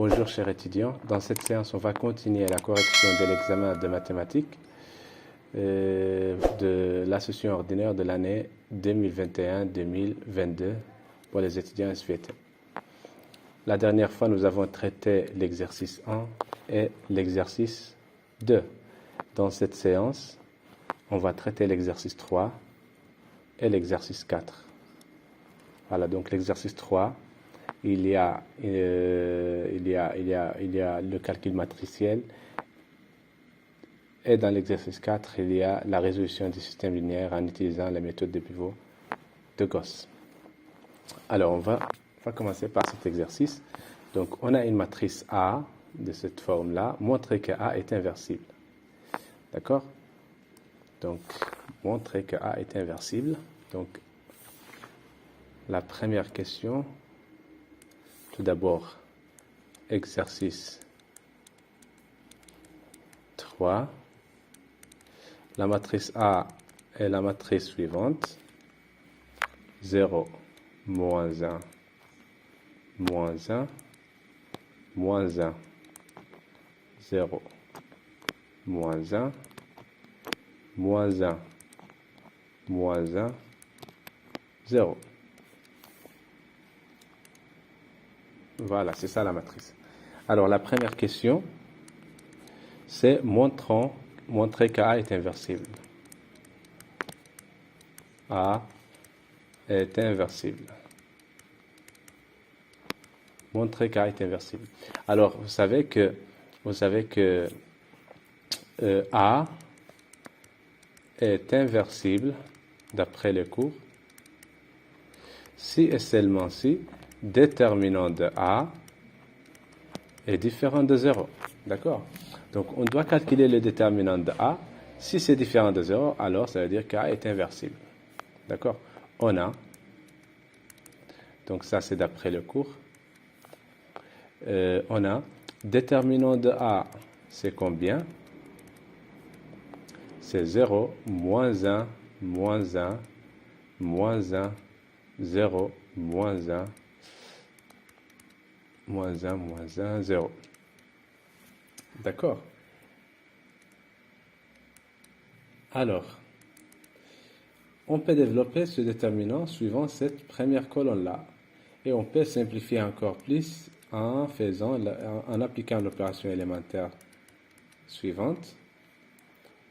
Bonjour chers étudiants, dans cette séance on va continuer la correction de l'examen de mathématiques de la session ordinaire de l'année 2021-2022 pour les étudiants SVT. La dernière fois nous avons traité l'exercice 1 et l'exercice 2. Dans cette séance on va traiter l'exercice 3 et l'exercice 4. Voilà, donc l'exercice 3, il y a le calcul matriciel, et dans l'exercice 4, il y a la résolution du système linéaire en utilisant la méthode de pivot de Gauss. Alors, on va commencer par cet exercice. Donc, on a une matrice A de cette forme-là. Montrer que A est inversible. D'accord? Donc, montrer que A est inversible. Donc, la première question, tout d'abord, exercice 3. La matrice A est la matrice suivante. 0, moins 1, moins 1, moins 1, 0, moins 1, moins 1, moins 1, 0. Voilà, c'est ça la matrice. Alors, la première question, c'est montrer qu'A est inversible. A est inversible. Montrer qu'A est inversible. Alors, vous savez que A est inversible, d'après le cours, si et seulement si déterminant de A est différent de 0. D'accord? Donc, on doit calculer le déterminant de A. Si c'est différent de 0, alors ça veut dire qu'A est inversible. D'accord? On a, donc ça c'est d'après le cours, on a déterminant de A, c'est combien? C'est 0, moins 1, moins 1, moins 1, 0, moins 1, moins 1, moins 1, 0. D'accord? Alors, on peut développer ce déterminant suivant cette première colonne-là. Et on peut simplifier encore plus en appliquant l'opération élémentaire suivante.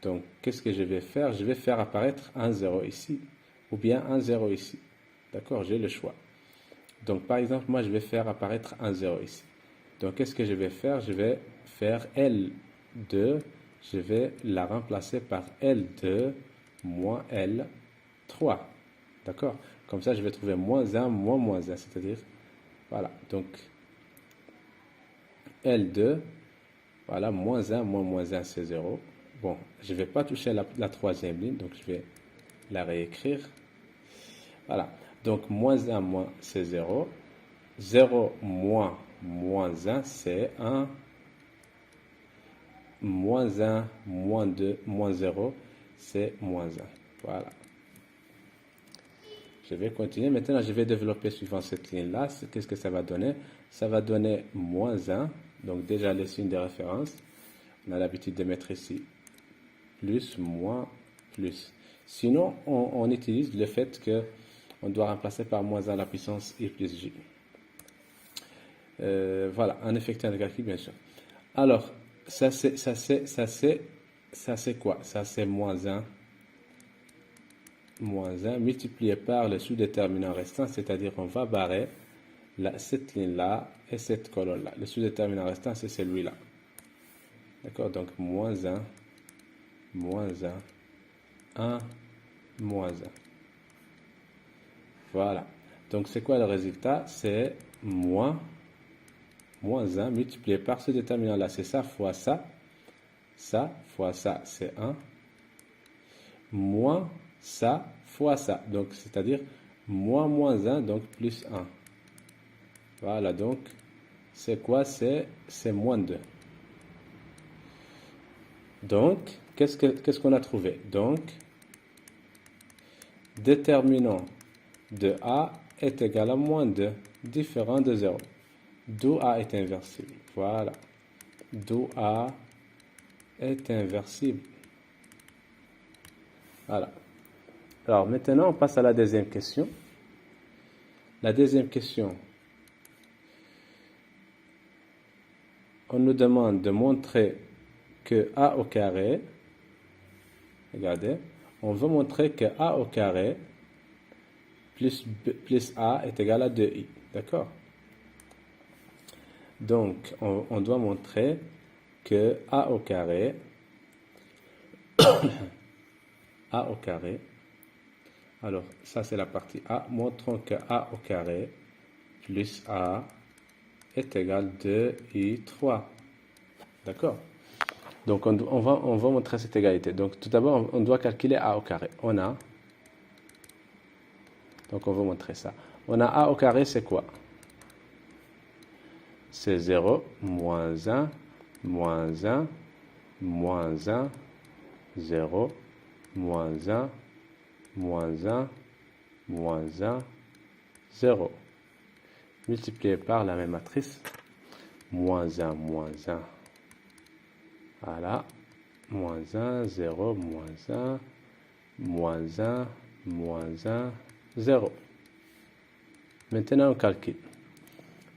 Donc, qu'est-ce que je vais faire? Je vais faire apparaître un 0 ici, ou bien un 0 ici. D'accord? J'ai le choix. Donc, par exemple, moi, je vais faire apparaître un 0 ici. Donc, qu'est-ce que je vais faire? Je vais faire L2, je vais la remplacer par L2 moins L3. D'accord? Comme ça, je vais trouver moins 1 moins 1, c'est-à-dire, voilà, donc L2, voilà, moins 1 moins 1, c'est 0. Bon, je ne vais pas toucher la troisième ligne, donc je vais la réécrire. Voilà, donc moins 1 moins, c'est 0. 0 moins 1, c'est 1. Moins 1 moins 2 moins 0, c'est moins 1. Voilà. Je vais continuer. Maintenant, je vais développer suivant cette ligne-là. Qu'est-ce que ça va donner? Ça va donner moins 1. Donc, déjà, les signes de référence. On a l'habitude de mettre ici plus, moins, plus. Sinon, on utilise le fait qu'on doit remplacer par moins 1 la puissance i plus j. Voilà, en effectuant le calcul, bien sûr. Alors, ça c'est quoi? Ça, c'est moins 1. Moins 1 multiplié par le sous-déterminant restant, c'est-à-dire on va barrer cette ligne-là et cette colonne-là. Le sous-déterminant restant, c'est celui-là. D'accord? Donc, moins 1, moins 1, 1, moins 1. Voilà. Donc, c'est quoi le résultat? C'est moins 1 multiplié par ce déterminant-là. C'est ça fois ça. Ça fois ça, c'est 1. Moins ça fois ça. Donc, c'est-à-dire moins 1, donc plus 1. Voilà, donc, c'est quoi? C'est moins 2. Donc, qu'est-ce qu'on a trouvé? Donc, déterminant de A est égal à moins 2, différent de 0. d'où A est inversible. Voilà. D'où A est inversible. Voilà. Alors maintenant, on passe à la deuxième question. La deuxième question, on nous demande de montrer que A au carré, regardez, on veut montrer que A au carré plus A est égal à 2i. D'accord? Donc, on doit montrer que A au carré, A au carré, alors ça c'est la partie A, montrons que A au carré plus A est égal à 2i3. D'accord? Donc, on va montrer cette égalité. Donc, tout d'abord, on doit calculer A au carré. Donc, on va montrer ça. On a A au carré, c'est quoi? C'est 0, moins 1, moins 1, moins 1, 0, moins 1, moins 1, moins 1, 0. Multiplié par la même matrice. Moins 1, moins 1. Voilà. Moins 1, 0, moins 1, moins 1, moins 1, 0. Maintenant, on calcule.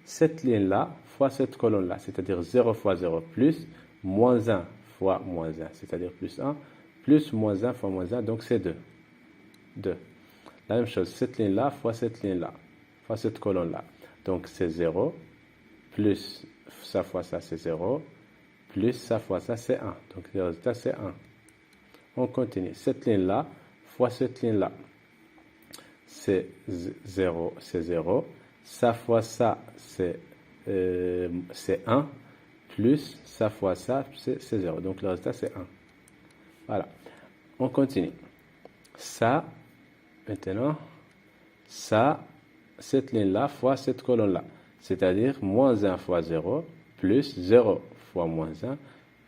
Cette ligne-là fois cette colonne-là, c'est-à-dire 0 fois 0 plus moins 1 fois moins 1, c'est-à-dire plus 1, plus moins 1 fois moins 1, donc c'est 2. 2. La même chose, cette ligne-là fois cette ligne-là, fois cette colonne-là. Donc c'est 0, plus ça fois ça, c'est 0, plus ça fois ça, c'est 1. Donc le résultat, c'est 1. On continue. Cette ligne-là fois cette ligne-là, c'est 0, c'est 0. Ça fois ça, c'est 1, plus ça fois ça, c'est 0. Donc le résultat, c'est 1. Voilà. On continue. Ça, maintenant, ça, cette ligne-là fois cette colonne-là. C'est-à-dire moins 1 fois 0, plus 0 fois moins 1,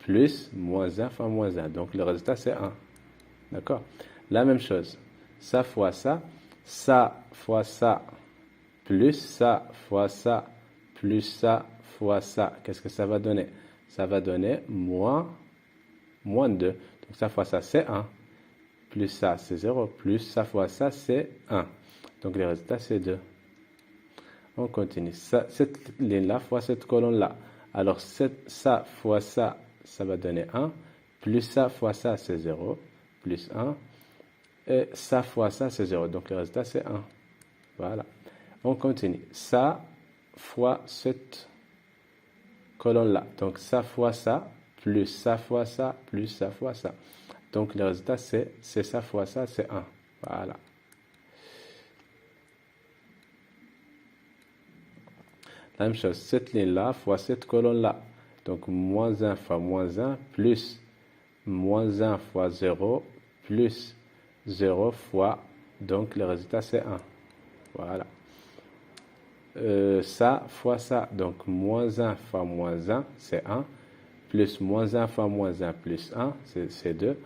plus moins 1 fois moins 1. Donc le résultat, c'est 1. D'accord? La même chose. Ça fois ça fois ça, plus ça fois ça, plus ça fois ça. Qu'est-ce que ça va donner? Ça va donner moins 2. Donc ça fois ça, c'est 1. Plus ça, c'est 0. Plus ça fois ça, c'est 1. Donc le résultat, c'est 2. On continue. Cette ligne-là fois cette colonne-là. Alors ça fois ça, ça va donner 1. Plus ça fois ça, c'est 0. Plus 1. Et ça fois ça, c'est 0. Donc le résultat, c'est 1. Voilà. On continue. Ça fois cette colonne-là. Donc ça fois ça, plus ça fois ça, plus ça fois ça. Donc le résultat, c'est ça fois ça, c'est 1. Voilà. La même chose, cette ligne-là fois cette colonne-là. Donc moins 1 fois moins 1, plus moins 1 fois 0, plus 0 fois, donc le résultat, c'est 1. Voilà. Ça fois ça, donc moins 1 fois moins 1, c'est 1, plus moins 1 fois moins 1, plus 1, c'est 2,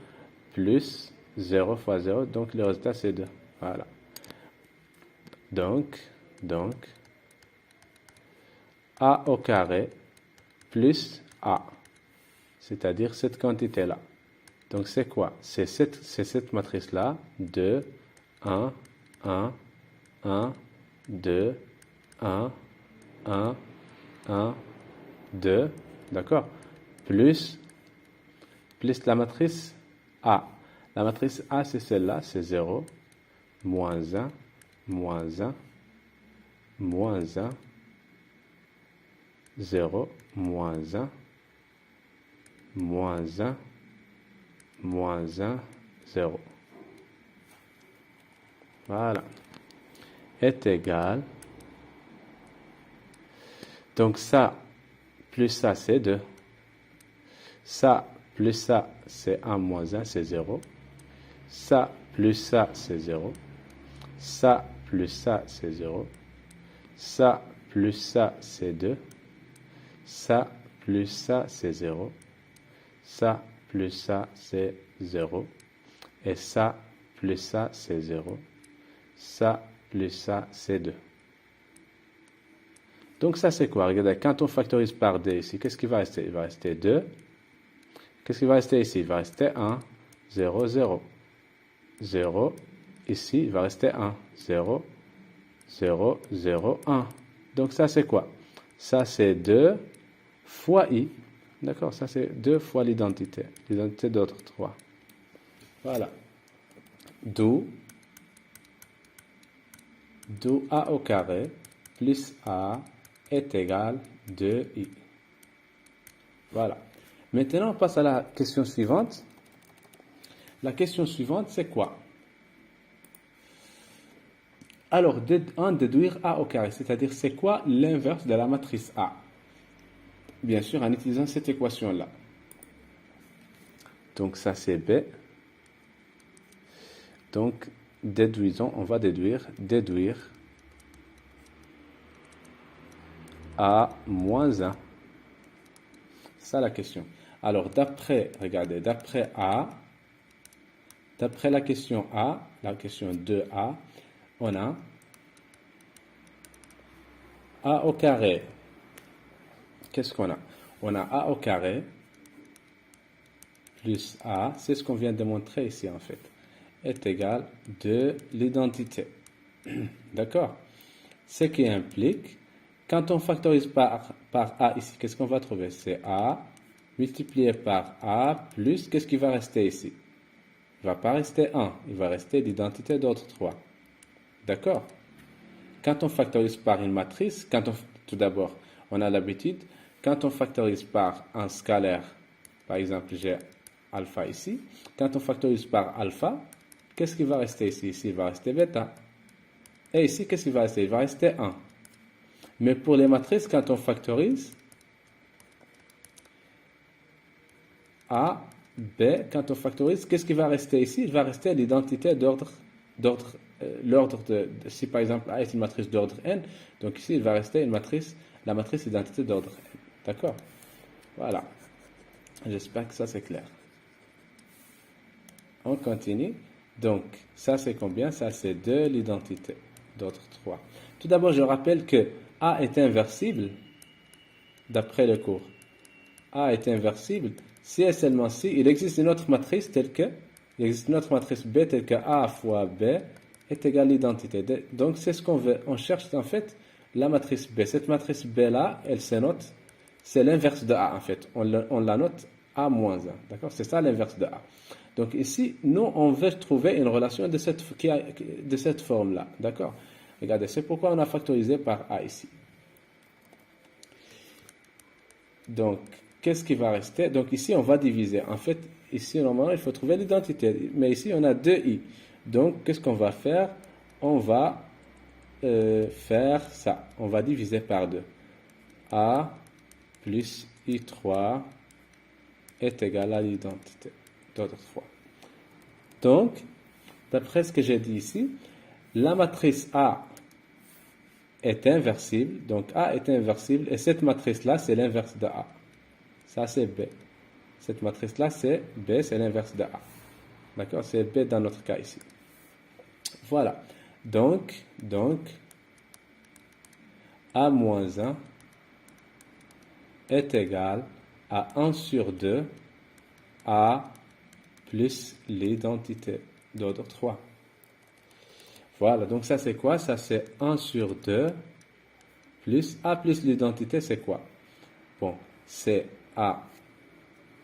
plus 0 fois 0, donc le résultat, c'est 2. Voilà. Donc, A au carré plus A, c'est-à-dire cette quantité-là. Donc c'est quoi? C'est cette matrice-là, 2, 1, 1, 1, 2, 1, 1, 1, 2, d'accord? Plus la matrice A. La matrice A, c'est celle-là, c'est 0, moins 1, moins 1, moins 1, 0, moins 1, moins 1, moins 1, 0. Voilà. Est égal. Donc ça, plus ça, c'est 2. Ça, plus ça, c'est 1 moins 1, c'est 0. Ça, plus ça, c'est 0. Ça, plus ça, c'est 0. Ça, plus ça, c'est 2. Ça, plus ça, c'est 0. Ça, plus ça, c'est 0. Et ça, plus ça, c'est 0. Ça, plus ça, c'est 2. Donc ça c'est quoi? Regardez, quand on factorise par d ici, qu'est-ce qui va rester? Il va rester 2. Qu'est-ce qui va rester ici? Il va rester 1, 0, 0. 0. Ici, il va rester 1, 0, 0, 0, 1. Donc ça c'est quoi? Ça c'est 2 fois i. D'accord? Ça c'est 2 fois l'identité. L'identité d'ordre 3. Voilà. D'où a au carré plus a est égal 2i. Voilà. Maintenant, on passe à la question suivante. La question suivante, c'est quoi? Alors, en déduire a au carré, c'est-à-dire c'est quoi l'inverse de la matrice A? Bien sûr, en utilisant cette équation-là. Donc, ça c'est B. Donc, déduisons, on va déduire A moins 1. C'est ça la question. Alors, regardez, d'après la question A, la question 2A, on a A au carré. Qu'est-ce qu'on a? On a A au carré plus A, c'est ce qu'on vient de montrer ici en fait, est égal de l'identité. D'accord? Ce qui implique, quand on factorise par A ici, qu'est-ce qu'on va trouver? C'est A multiplié par A plus, qu'est-ce qui va rester ici? Il ne va pas rester 1, il va rester l'identité d'ordre 3. D'accord? Quand on factorise par une matrice, tout d'abord, on a l'habitude, quand on factorise par un scalaire, par exemple, j'ai alpha ici, quand on factorise par alpha, qu'est-ce qui va rester ici? Ici, il va rester bêta. Et ici, qu'est-ce qui va rester? Il va rester 1. Mais pour les matrices, quand on factorise, A, B, quand on factorise, qu'est-ce qui va rester ici? Il va rester l'identité si par exemple A est une matrice d'ordre n, donc ici il va rester la matrice identité d'ordre n. D'accord? Voilà. J'espère que ça c'est clair. On continue. Donc, ça c'est combien? Ça c'est 2 l'identité d'ordre 3. Tout d'abord, je rappelle que A est inversible d'après le cours. A est inversible si et seulement si il existe une autre matrice il existe une autre matrice B telle que A fois B est égale à l'identité. Donc c'est ce qu'on veut. On cherche en fait la matrice B. Cette matrice B là, elle se note, c'est l'inverse de A en fait. On la note A moins 1. D'accord? C'est ça l'inverse de A. Donc ici, nous, on veut trouver une relation de cette forme-là. D'accord? Regardez, c'est pourquoi on a factorisé par A ici. Donc, qu'est-ce qui va rester? Donc ici, on va diviser. En fait, ici, normalement, il faut trouver l'identité. Mais ici, on a 2i. Donc, qu'est-ce qu'on va faire? On va faire ça. On va diviser par 2. A plus i3 est égal à l'identité d'autre fois. Donc, d'après ce que j'ai dit ici, la matrice A est inversible. Donc, A est inversible. Et cette matrice-là, c'est l'inverse de A. Ça, c'est B. Cette matrice-là, c'est B, c'est l'inverse de A. D'accord? C'est B dans notre cas ici. Voilà. Donc, A moins 1 est égal à 1 sur 2 A plus l'identité d'ordre 3. Voilà. Donc, ça, c'est quoi? Ça, c'est 1 sur 2 plus A plus l'identité, c'est quoi? Bon, c'est A.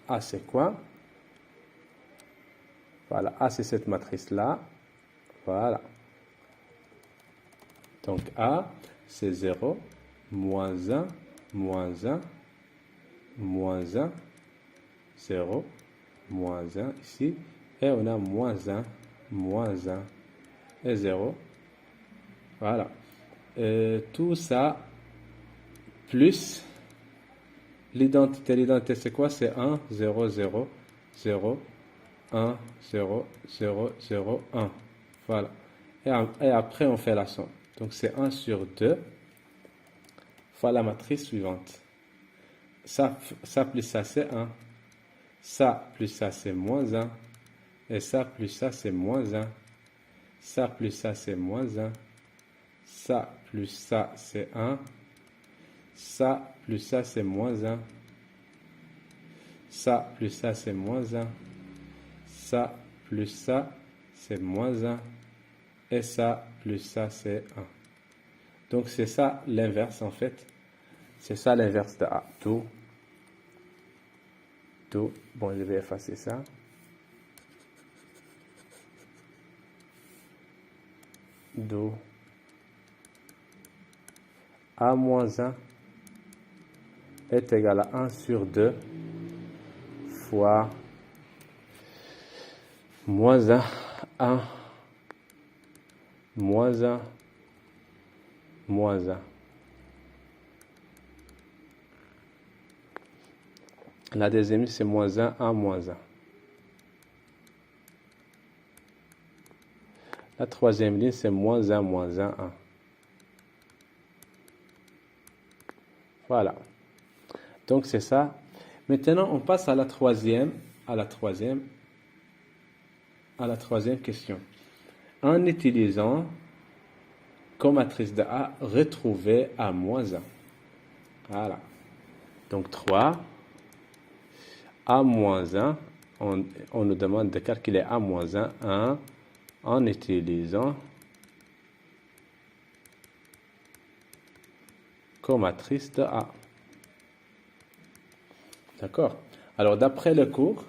A, c'est quoi? Voilà, A, c'est cette matrice-là. Voilà. Donc, A, c'est 0, moins 1, moins 1, moins 1, 0, moins 1 ici. Et on a moins 1 et 0. Voilà. Tout ça, plus l'identité. L'identité, c'est quoi? C'est 1, 0, 0, 0, 1, 0, 0, 0, 1. Voilà. Et après, on fait la somme. Donc, c'est 1 sur 2 fois la matrice suivante. Ça plus ça, c'est 1. Ça plus ça, c'est moins 1. Et ça plus ça, c'est moins 1. Ça plus ça, c'est moins 1. Ça plus ça, c'est 1. Ça plus ça, c'est moins 1. Ça plus ça, c'est moins 1. Ça plus ça, c'est moins 1. Et ça plus ça, c'est 1. Donc, c'est ça l'inverse, en fait. C'est ça l'inverse de A. Tout. Bon, je vais effacer ça. D'où A moins 1 est égal à 1 sur 2 fois moins 1, 1, moins 1, moins 1. La deuxième, c'est moins 1, 1, moins 1. La troisième ligne, c'est moins 1, moins 1, 1. Voilà. Donc, c'est ça. Maintenant, on passe à la troisième question. En utilisant comme matrice de A, retrouver A moins 1. Voilà. Donc, 3. A moins 1. On nous demande de calculer A moins 1 en utilisant comatrice de A. D'accord? Alors, d'après le cours,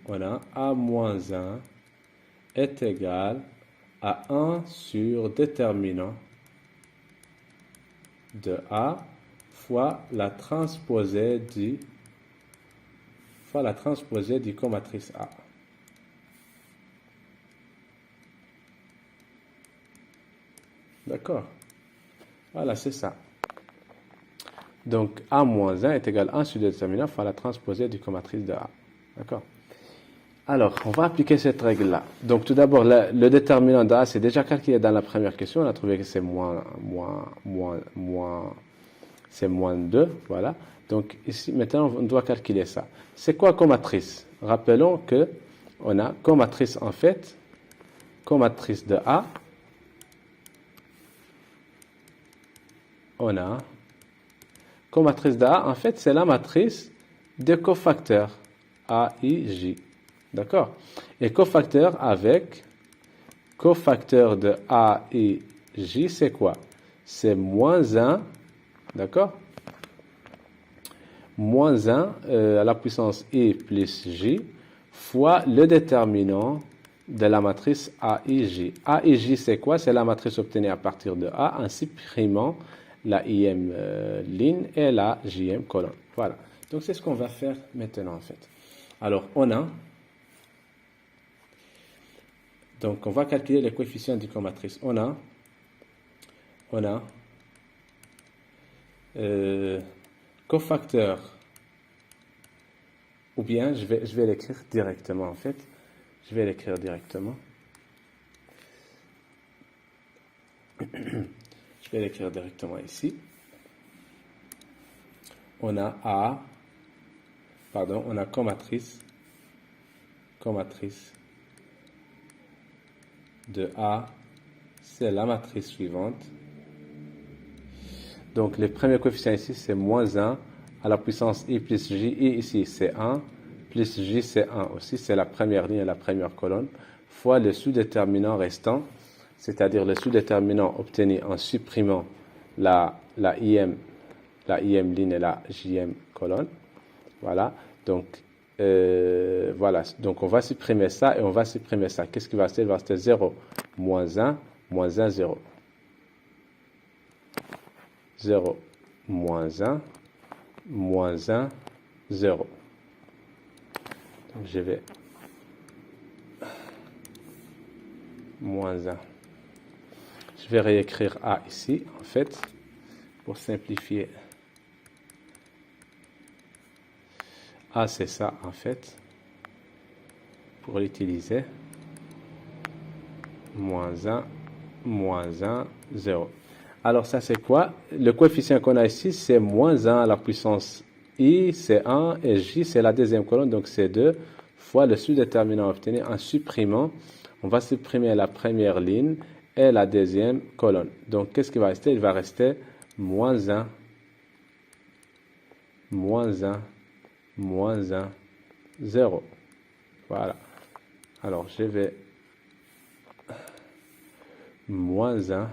on a A moins 1 est égal à 1 sur déterminant de A fois la transposée du comatrice A. D'accord? Voilà, c'est ça. Donc, A moins 1 est égal à 1 sur le déterminant fois la transposée du comatrice de A. D'accord? Alors, on va appliquer cette règle-là. Donc, tout d'abord, le déterminant de A, c'est déjà calculé dans la première question. On a trouvé que c'est c'est moins 2. Voilà. Donc, ici, maintenant, on doit calculer ça. C'est quoi comatrice? Rappelons que on a comatrice, en fait, comatrice de A. On a comatrice de A, en fait, c'est la matrice de cofacteurs A, I, J. D'accord? Et cofacteur avec cofacteur de A, I, J, c'est quoi? C'est moins 1, d'accord? Moins 1 à la puissance I plus J fois le déterminant de la matrice A, I, J. A, I, J, c'est quoi? C'est la matrice obtenue à partir de A en supprimant la IM ligne et la JM colonne. Voilà. Donc, c'est ce qu'on va faire maintenant, en fait. Alors, on va calculer les coefficients du comatrice. On a cofacteur, ou bien je vais l'écrire directement, en fait. Je vais l'écrire directement. Je vais l'écrire directement ici. On a comatrice de A, c'est la matrice suivante. Donc, le premier coefficient ici, c'est moins 1 à la puissance I plus J. I ici, c'est 1, plus J, c'est 1 aussi. C'est la première ligne et la première colonne, fois le sous-déterminant restant, c'est-à-dire le sous-déterminant obtenu en supprimant la IM ligne et la JM colonne. Voilà. Donc, voilà. Donc, on va supprimer ça et on va supprimer ça. Qu'est-ce qui va rester? Il va rester 0, moins 1, 0. 0, moins 1, 0. Donc, je vais moins 1. Je vais réécrire A ici, en fait, pour simplifier. A, c'est ça, en fait, pour l'utiliser. Moins 1, 0. Alors, ça, c'est quoi? Le coefficient qu'on a ici, c'est moins 1 à la puissance I, c'est 1 et J, c'est la deuxième colonne, donc c'est 2 fois le sous-déterminant obtenu en supprimant. On va supprimer la première ligne et la deuxième colonne. Donc, qu'est-ce qui va rester? Il va rester moins 1, moins 1, moins 1, 0. Voilà. Alors, je vais moins 1,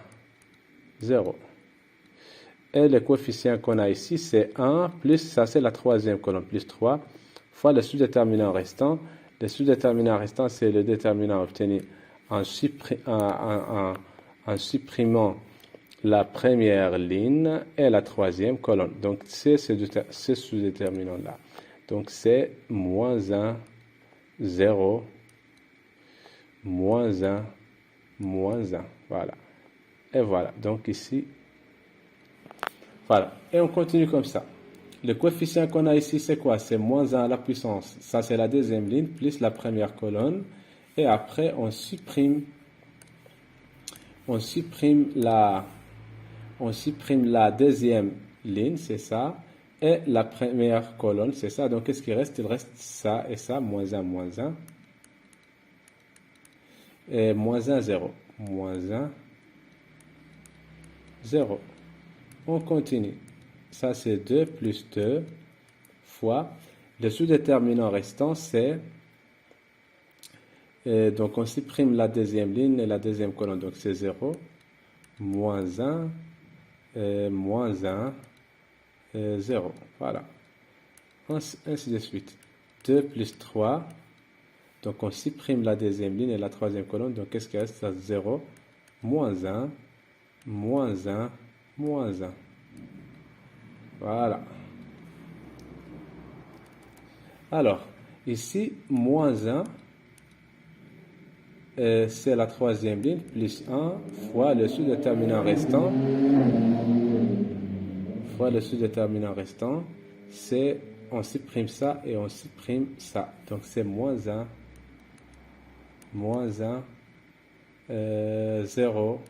0. Et le coefficient qu'on a ici, c'est 1 plus, ça c'est la troisième colonne, plus 3, fois le sous-déterminant restant. Le sous-déterminant restant, c'est le déterminant obtenu en supprimant la première ligne et la troisième colonne. Donc, c'est ce sous-déterminant-là. Donc, c'est moins 1, 0, moins 1, moins 1. Voilà. Et voilà. Donc, ici, voilà. Et on continue comme ça. Le coefficient qu'on a ici, c'est quoi? C'est moins 1 à la puissance. Ça, c'est la deuxième ligne, plus la première colonne. Et après, on supprime la deuxième ligne, c'est ça. Et la première colonne, c'est ça. Donc, qu'est-ce qui reste? Il reste ça et ça, moins 1, moins 1. Et moins 1, 0. Moins 1, 0. On continue. Ça, c'est 2 plus 2 fois. Le sous-déterminant restant, c'est... donc, on supprime la deuxième ligne et la deuxième colonne. Donc, c'est 0, moins 1, moins 1, 0. Voilà. Ainsi de suite. 2 plus 3. Donc, on supprime la deuxième ligne et la troisième colonne. Donc, qu'est-ce qui reste? Ça, 0, moins 1, moins 1, moins 1. Voilà. Alors, ici, moins 1, c'est la troisième ligne, plus 1 fois le sous-déterminant restant. Fois le sous-déterminant restant, c'est, on supprime ça et on supprime ça. Donc, c'est moins 1, moins 1, 0,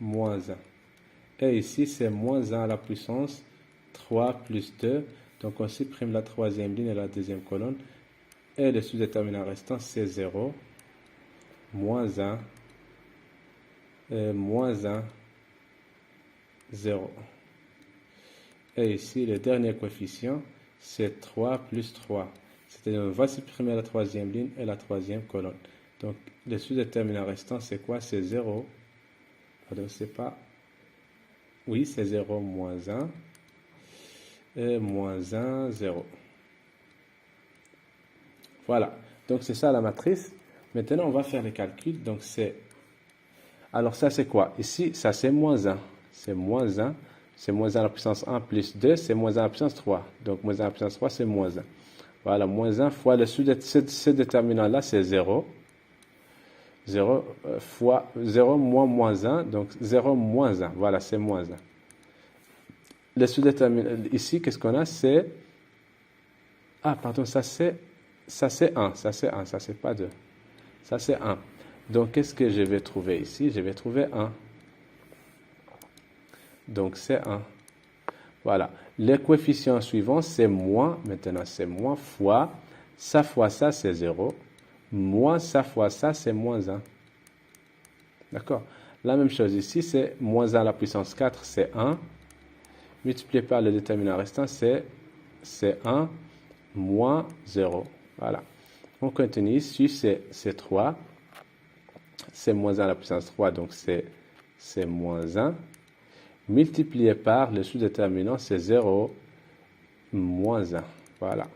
moins 1. Et ici, c'est moins 1 à la puissance 3 plus 2. Donc, on supprime la troisième ligne et la deuxième colonne. Et le sous-déterminant restant, c'est 0, moins 1, moins 1, 0. Et ici, le dernier coefficient, c'est 3 plus 3. C'est-à-dire, on va supprimer la troisième ligne et la troisième colonne. Donc, le sous-déterminant restant, c'est quoi? C'est 0. Pardon, c'est pas... Oui, c'est 0, moins 1. Et moins 1, 0. Voilà. Donc, c'est ça la matrice. Maintenant, on va faire les calculs. Donc, c'est... Alors, ça, c'est quoi? Ici, ça, c'est moins 1. C'est moins 1. C'est moins 1 à la puissance 1 plus 2. C'est moins 1 à la puissance 3. Donc, moins 1 à la puissance 3, c'est moins 1. Voilà, moins 1 fois le ce déterminant-là, c'est 0. 0 fois 0 moins 1. Donc, 0 moins 1. Voilà, c'est moins 1. Le sous-déterminant, ici, qu'est-ce qu'on a? C'est... Ah, pardon, ça, c'est 1. Ça, c'est 1. Ça, c'est pas 2. Ça, c'est 1. Donc, qu'est-ce que je vais trouver ici? Je vais trouver 1. Donc, c'est 1. Voilà. Le coefficient suivant, c'est moins. Maintenant, c'est moins fois ça, c'est 0. Moins ça fois ça, c'est moins 1. D'accord? La même chose ici, c'est moins 1 à la puissance 4, c'est 1. Multiplié par le déterminant restant, c'est 1 moins 0. Voilà. On continue. Ici, c'est 3. C'est moins 1 à la puissance 3, donc c'est moins 1. Multiplié par le sous-déterminant, c'est 0 moins 1. Voilà.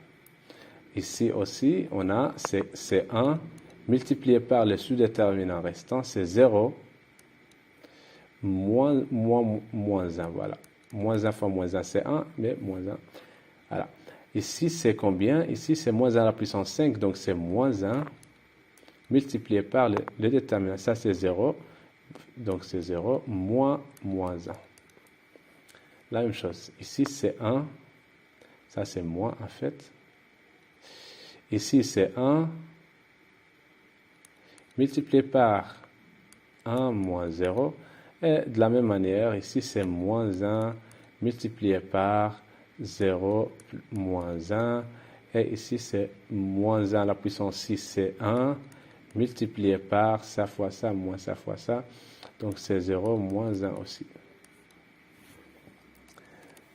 Ici aussi, on a, c'est 1. Multiplié par le sous-déterminant restant, c'est 0 moins 1. Voilà. Moins 1 fois moins 1, c'est 1, mais moins 1. Voilà. Ici, c'est combien? Ici, c'est moins 1 à la puissance 5, donc c'est moins 1. Multiplié par le déterminant, ça c'est 0. Donc c'est 0, moins 1. La même chose. Ici, c'est 1. Ça, c'est moins, en fait. Ici, c'est 1. Multiplié par 1 moins 0. Et de la même manière, ici, c'est moins 1 multiplié par 0, moins 1. Et ici, c'est moins 1 à la puissance 6, c'est 1. Multiplié par ça fois ça, moins ça fois ça. Donc, c'est 0, moins 1 aussi.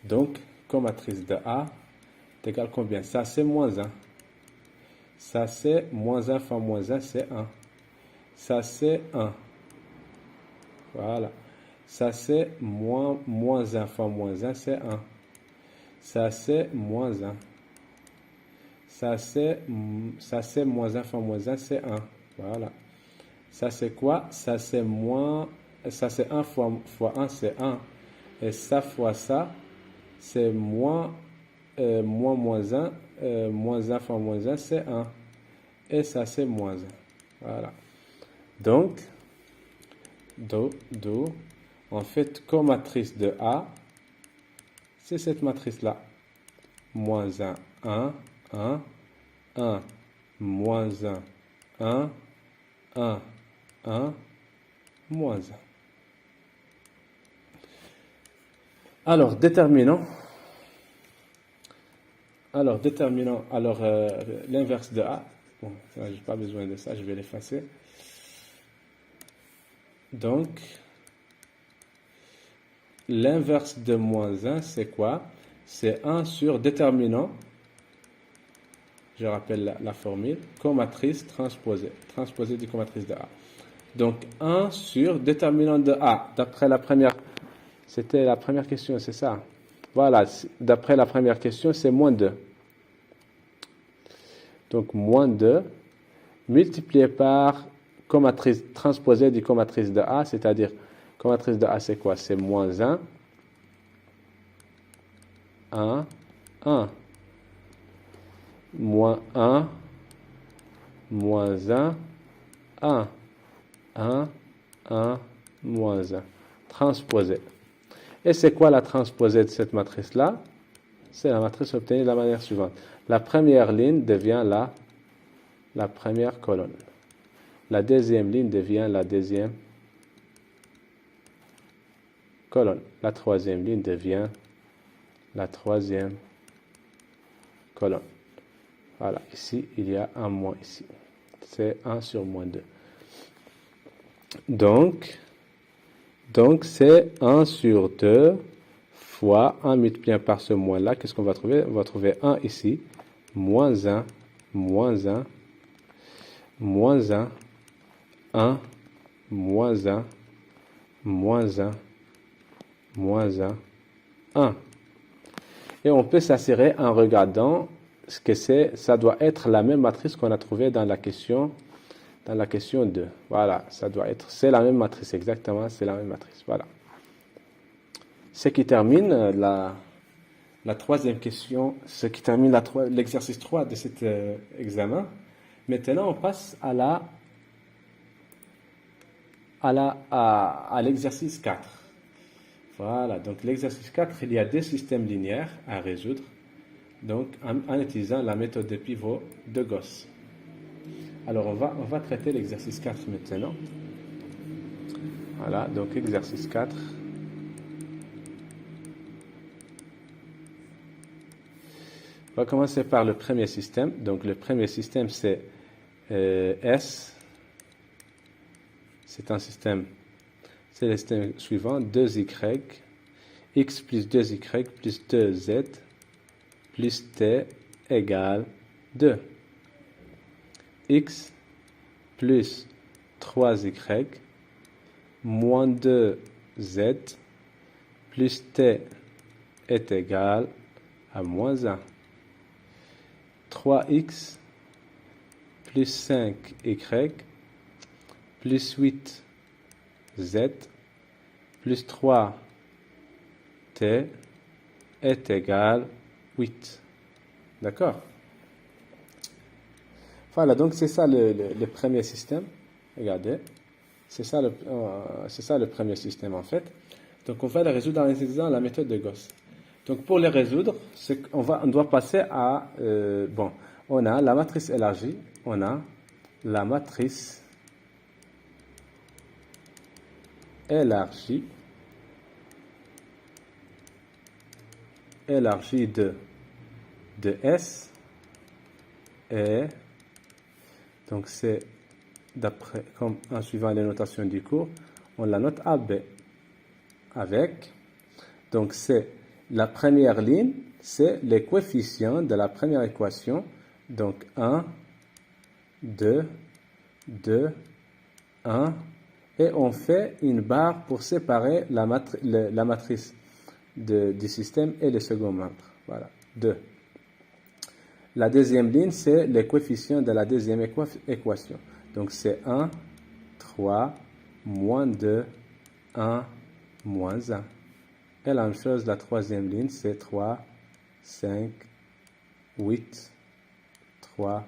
Donc, comatrice de A est égal combien? Ça, c'est moins 1. Ça, c'est moins 1 fois moins 1, c'est 1. Ça, c'est 1. Voilà. Ça, c'est moins 1 fois moins 1, c'est 1. Ça, c'est moins 1. Ça, c'est moins 1 fois moins 1, c'est 1. Voilà. Ça, c'est quoi? Ça, c'est 1 fois 1, c'est 1. Et ça fois ça, c'est moins 1. Moins 1 fois moins 1, c'est 1. Et ça, c'est moins 1. Voilà. Donc, en fait, comatrice de A, c'est cette matrice-là. Moins 1, 1, 1, 1, moins 1, 1, 1, 1, moins 1. Alors, déterminons. L'inverse de A. Bon, je n'ai pas besoin de ça, je vais l'effacer. Donc, l'inverse de moins 1, c'est quoi? C'est 1 sur déterminant. Je rappelle la formule. Comatrice transposée. Transposée du comatrice de A. Donc, 1 sur déterminant de A. D'après la première... C'était la première question, c'est ça? Voilà. D'après la première question, c'est moins 2. Donc, moins 2 multiplié par comatrice transposée du comatrice de A, c'est-à-dire comatrice de A, c'est quoi? C'est moins 1, 1, 1. Moins 1, moins 1, 1. 1, 1, moins 1. Transposée. Et c'est quoi la transposée de cette matrice-là? C'est la matrice obtenue de la manière suivante. La première ligne devient la première colonne. La deuxième ligne devient la deuxième colonne. La troisième ligne devient la troisième colonne. Voilà, ici, il y a un moins ici. C'est 1 sur moins 2. Donc c'est 1 sur 2 fois 1 multiplié par ce moins-là. Qu'est-ce qu'on va trouver? On va trouver 1 ici, moins 1, moins 1, moins 1, 1, moins 1, moins 1, moins 1, 1. Et on peut s'assurer en regardant ce que c'est. Ça doit être la même matrice qu'on a trouvée dans la question 2. Voilà, ça doit être, c'est la même matrice, exactement, c'est la même matrice. Voilà. Ce qui termine la troisième question, ce qui termine l'exercice 3 de cet examen. Maintenant, on passe à l'exercice 4. Voilà, donc l'exercice 4, il y a deux systèmes linéaires à résoudre, donc en utilisant la méthode de pivot de Gauss. Alors, on va traiter l'exercice 4 maintenant. Voilà, donc exercice 4. On va commencer par le premier système. Donc, le premier système, c'est S. C'est un système, c'est le système suivant, 2y, x plus 2y plus 2z plus t égale 2. X plus 3y moins 2z plus t est égal à moins 1. 3x plus 5y plus 8z plus 3t est égal 8. D'accord? Voilà, donc c'est ça le premier système. Regardez, c'est ça le premier système en fait. Donc on va le résoudre en utilisant la méthode de Gauss. Donc pour les résoudre, on doit passer à on a la matrice élargie, on a la matrice élargie élargi de S, et donc c'est d'après, comme en suivant les notations du cours, on la note AB avec, donc c'est la première ligne, c'est les coefficients de la première équation, donc 1, 2, 2, 1, et on fait une barre pour séparer la matrice du système et le second membre. Voilà, 2. La deuxième ligne, c'est les coefficients de la deuxième équation. Donc c'est 1, 3, moins 2, 1, moins 1. Et la même chose, la troisième ligne, c'est 3, 5, 8, 3,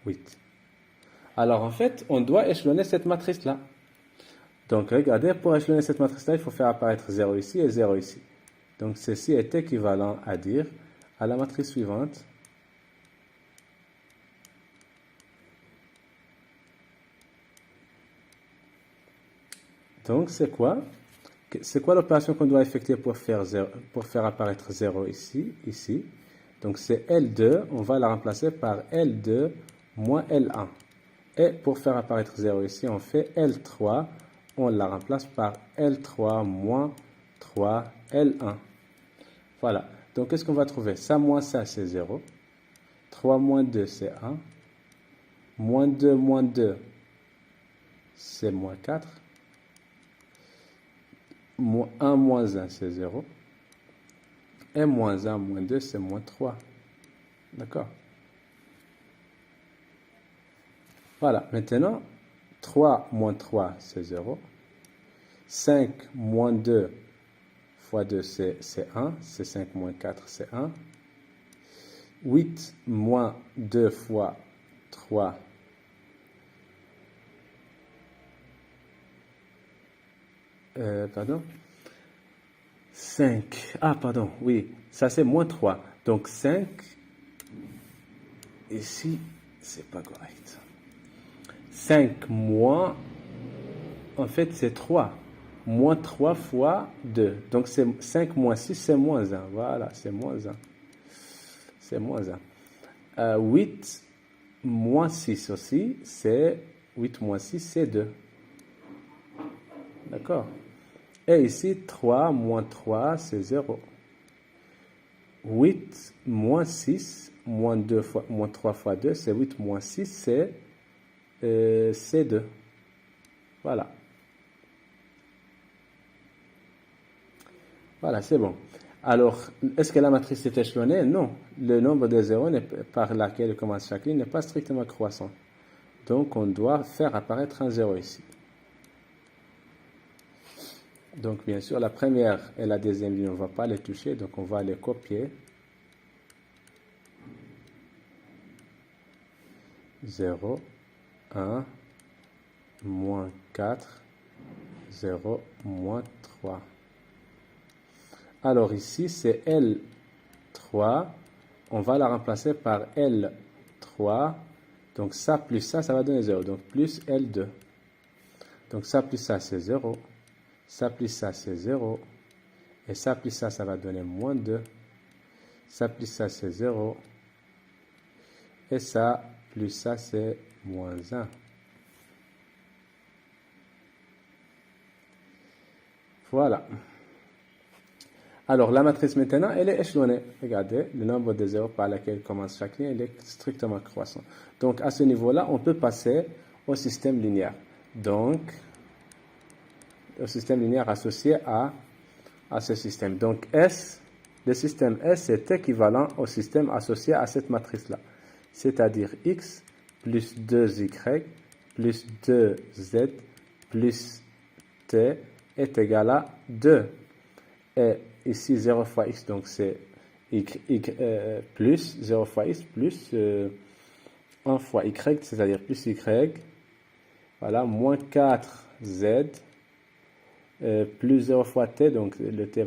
8. Alors en fait, on doit échelonner cette matrice-là. Donc regardez, pour échelonner cette matrice-là, il faut faire apparaître 0 ici et 0 ici. Donc ceci est équivalent à dire à la matrice suivante. Donc c'est quoi? C'est quoi l'opération qu'on doit effectuer pour faire apparaître 0 ici, ici? Donc c'est L2, on va la remplacer par L2 moins L1. Et pour faire apparaître 0 ici, on fait L3, on la remplace par L3 moins 3 L1. Voilà, donc qu'est-ce qu'on va trouver? Ça moins ça, c'est 0. 3 moins 2, c'est 1. Moins 2, c'est moins 4. 1 moins 1, c'est 0. Et moins 1 moins 2, c'est moins 3. D'accord? Voilà, maintenant, 3 moins 3, c'est 0. 5 moins 2 fois 2, c'est 1. C'est 5 moins 4, c'est 1. 8 moins 2 fois 3, pardon. 5, ah pardon, oui, ça c'est moins 3. Donc 5, ici, c'est pas correct. 5 moins, en fait c'est 3. Moins 3 fois 2. Donc c'est 5 moins 6, c'est moins 1. Voilà, c'est moins 1. C'est moins 1. 8 moins 6 aussi, c'est 8 moins 6, c'est 2. D'accord? Et ici, 3 moins 3, c'est 0. 8 moins 6, moins 3 fois 2, c'est 8 moins 6, c'est 2. Voilà. Voilà, c'est bon. Alors, est-ce que la matrice est échelonnée? Non. Le nombre de zéros par laquelle commence chaque ligne n'est pas strictement croissant. Donc, on doit faire apparaître un 0 ici. Donc, bien sûr, la première et la deuxième ligne, on ne va pas les toucher, donc on va les copier. 0, 1, moins 4, 0, moins 3. Alors ici, c'est L3. On va la remplacer par L3. Donc ça plus ça, ça va donner 0. Donc plus L2. Donc ça plus ça, c'est 0. Ça plus ça, c'est 0. Et ça plus ça, ça va donner moins 2. Ça plus ça, c'est 0. Et ça plus ça, c'est moins 1. Voilà. Alors, la matrice maintenant, elle est échelonnée. Regardez, le nombre de zéros par lequel commence chaque ligne, il est strictement croissant. Donc, à ce niveau-là, on peut passer au système linéaire. Donc, au système linéaire associé à ce système. Donc, S, le système S est équivalent au système associé à cette matrice-là. C'est-à-dire X plus 2Y plus 2Z plus T est égal à 2. Et ici 0 fois x, donc c'est plus 0 fois x plus 1 fois y, c'est-à-dire plus y, voilà, moins 4z, plus 0 fois t, donc le t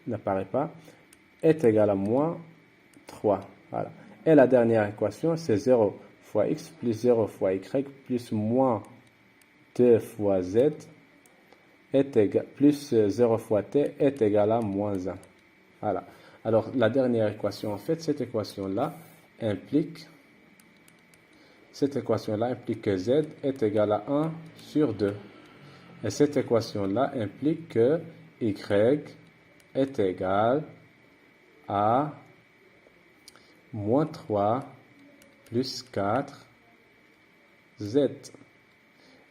n'apparaît pas, est égal à moins 3. Voilà. Et la dernière équation, c'est 0 fois x plus 0 fois y plus moins 2 fois z est égal, plus 0 fois t est égal à moins 1. Voilà. Alors, la dernière équation, en fait, cette équation-là implique que z est égal à 1 sur 2. Et cette équation-là implique que y est égal à moins 3 plus 4 z.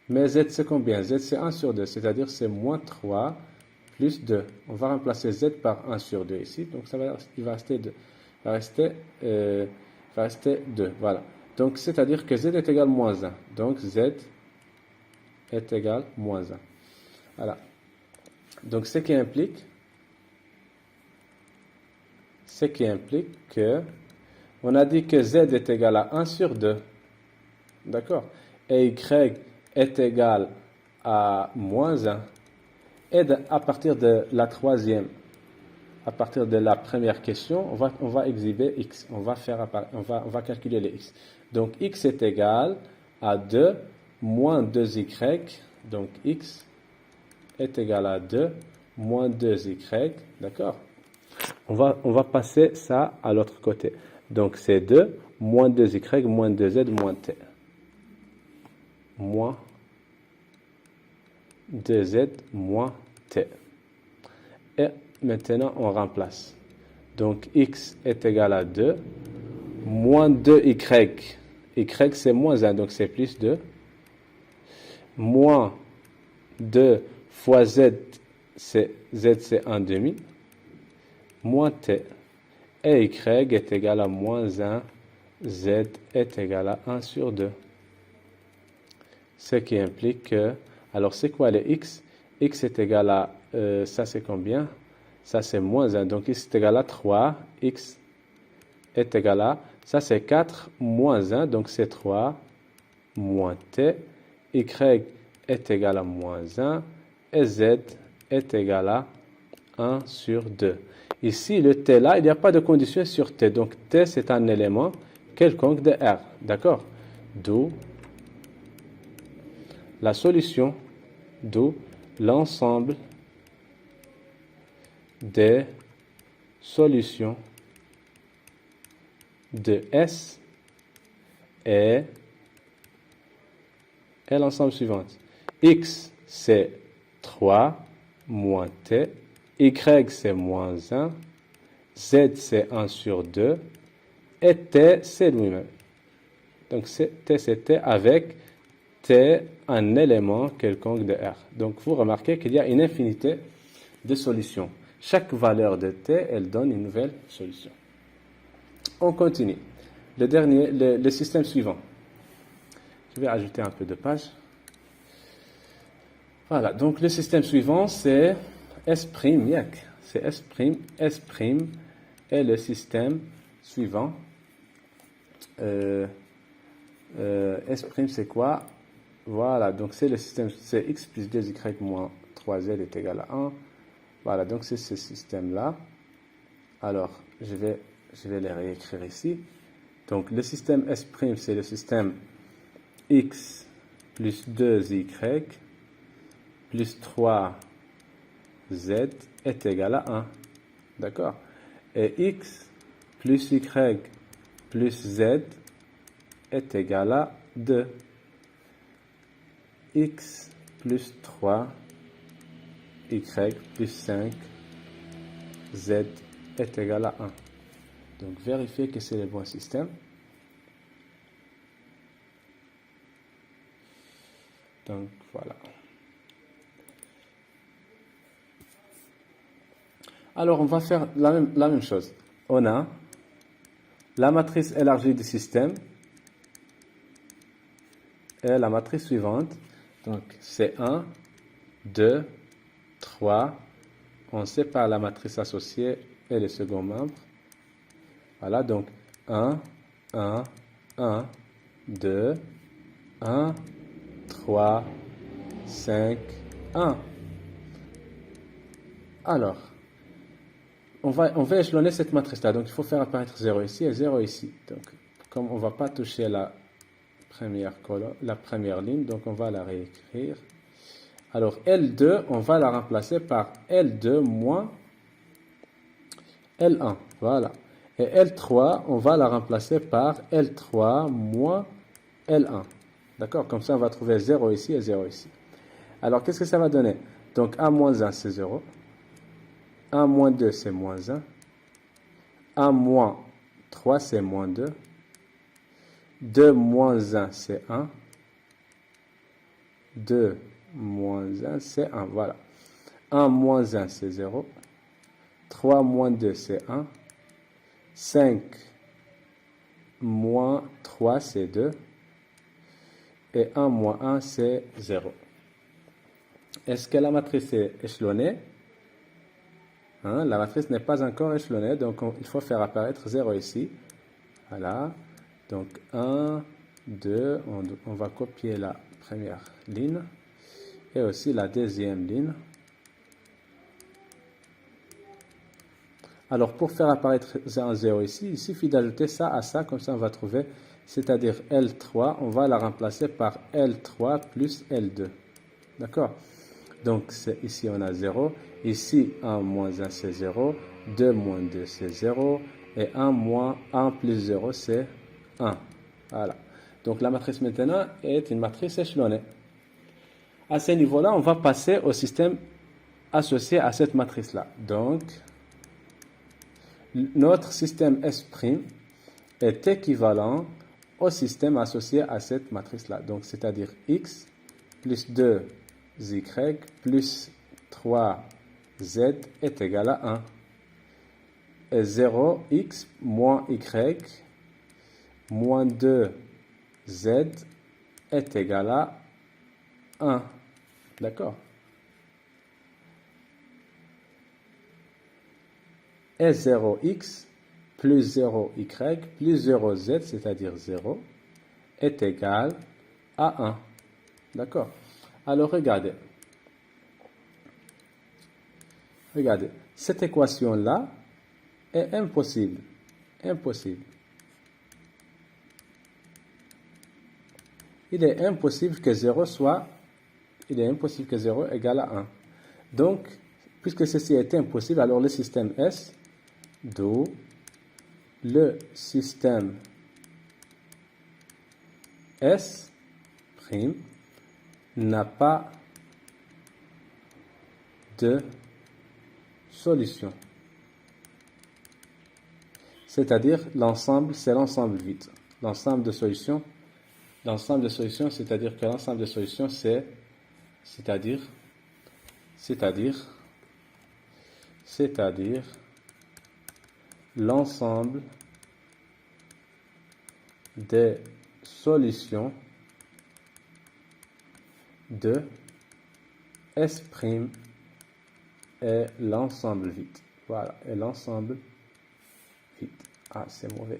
Mais z c'est combien? Z c'est 1 sur 2, c'est-à-dire c'est moins 3 plus 2. On va remplacer z par 1 sur 2 ici, donc il va rester 2. Il va rester 2, voilà. Donc c'est-à-dire que z est égal à moins 1. Donc z est égal à moins 1. Voilà. Donc ce qui implique que on a dit que z est égal à 1 sur 2. D'accord? Et y est égal à moins 1. Et à partir de la troisième, à partir de la première question, on va exhiber x. On va calculer les x. Donc x est égal à 2 moins 2y. Donc x est égal à 2 moins 2y. D'accord? On va passer ça à l'autre côté. Donc c'est 2 moins 2y moins 2z moins t. Moins 2z moins t. Et maintenant, on remplace. Donc, x est égal à 2, moins 2y. Y, c'est moins 1, donc c'est plus 2. Moins 2 fois z, c'est 1 demi. Moins t. Et y est égal à moins 1. Z est égal à 1 sur 2. Ce qui implique que... Alors, c'est quoi les x? X est égal à... ça, c'est combien? Ça, c'est moins 1. Donc, x est égal à 3. X est égal à... Ça, c'est 4 moins 1. Donc, c'est 3 moins t. Y est égal à moins 1. Et z est égal à 1 sur 2. Ici, le t là, il n'y a pas de condition sur t. Donc, t, c'est un élément quelconque de R. D'accord? D'où la solution, d'où l'ensemble des solutions de S est l'ensemble suivant. X, c'est 3 moins t. Y, c'est moins 1. Z, c'est 1 sur 2. Et t, c'est lui-même. Donc, t, c'est t avec t, un élément quelconque de R. Donc, vous remarquez qu'il y a une infinité de solutions. Chaque valeur de t, elle donne une nouvelle solution. On continue. Le système suivant. Je vais ajouter un peu de page. Voilà, donc le système suivant, c'est S', yak. C'est S', et le système suivant. S', c'est quoi? Voilà, donc c'est le système, c'est x plus 2y moins 3z est égal à 1. Voilà, donc c'est ce système-là. Alors, je vais les réécrire ici. Donc, le système S', c'est le système x plus 2y plus 3z est égal à 1. D'accord? Et x plus y plus z est égal à 2. X plus 3, y plus 5, z est égal à 1. Donc, vérifiez que c'est le bon système. Donc, voilà. Alors, on va faire la même chose. On a la matrice élargie du système et la matrice suivante. Donc, c'est 1, 2, 3. On sépare la matrice associée et le second membre. Voilà, donc 1, 1, 1, 2, 1, 3, 5, 1. Alors, on va échelonner cette matrice-là. Donc, il faut faire apparaître 0 ici et 0 ici. Donc, comme on ne va pas toucher la première ligne, donc on va la réécrire. Alors, L2, on va la remplacer par L2 moins L1, voilà. Et L3, on va la remplacer par L3 moins L1. D'accord? Comme ça, on va trouver 0 ici et 0 ici. Alors, qu'est-ce que ça va donner? Donc, 1 moins 1, c'est 0. 1 moins 2, c'est moins 1. 1 moins 3, c'est moins 2. 2 moins 1, c'est 1. 2 moins 1, c'est 1. Voilà. 1 moins 1, c'est 0. 3 moins 2, c'est 1. 5 moins 3, c'est 2. Et 1 moins 1, c'est 0. Est-ce que la matrice est échelonnée? Hein, la matrice n'est pas encore échelonnée, donc il faut faire apparaître 0 ici. Voilà. Donc 1, 2, on va copier la première ligne et aussi la deuxième ligne. Alors pour faire apparaître un 0 ici, il suffit d'ajouter ça à ça, comme ça on va trouver, c'est-à-dire L3, on va la remplacer par L3 plus L2. D'accord? Donc ici on a 0, ici 1 moins 1 c'est 0, 2 moins 2 c'est 0, et 1 moins 1 plus 0 c'est 1. Voilà. Donc la matrice maintenant est une matrice échelonnée. À ce niveau-là, on va passer au système associé à cette matrice-là. Donc, notre système S' est équivalent au système associé à cette matrice-là. Donc, c'est-à-dire x plus 2y plus 3z est égal à 1. Et 0x moins y moins 2z est égal à 1. D'accord? Et 0x plus 0y plus 0z, c'est-à-dire 0, est égal à 1. D'accord? Alors, regardez. Regardez. Cette équation-là est impossible. Impossible. Il est impossible que 0 égale à 1. Donc, puisque ceci est impossible, alors le système S, d'où le système S' n'a pas de solution. C'est-à-dire l'ensemble, c'est l'ensemble vide. L'ensemble de solutions, c'est-à-dire que l'ensemble de solutions, c'est-à-dire l'ensemble des solutions de S' est l'ensemble vide. Voilà, et l'ensemble vide. Ah, c'est mauvais.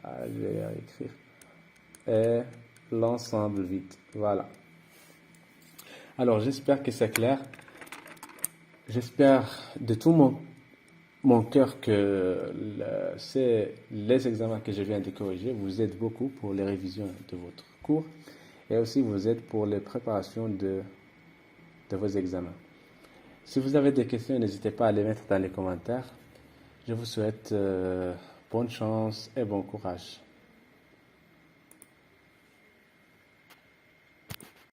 Ah, je vais écrire. Et l'ensemble vide. Voilà. Alors, j'espère que c'est clair. J'espère de tout mon cœur que les examens que je viens de corriger vous aident beaucoup pour les révisions de votre cours et aussi vous aident pour les préparations de vos examens. Si vous avez des questions, n'hésitez pas à les mettre dans les commentaires. Je vous souhaite bonne chance et bon courage.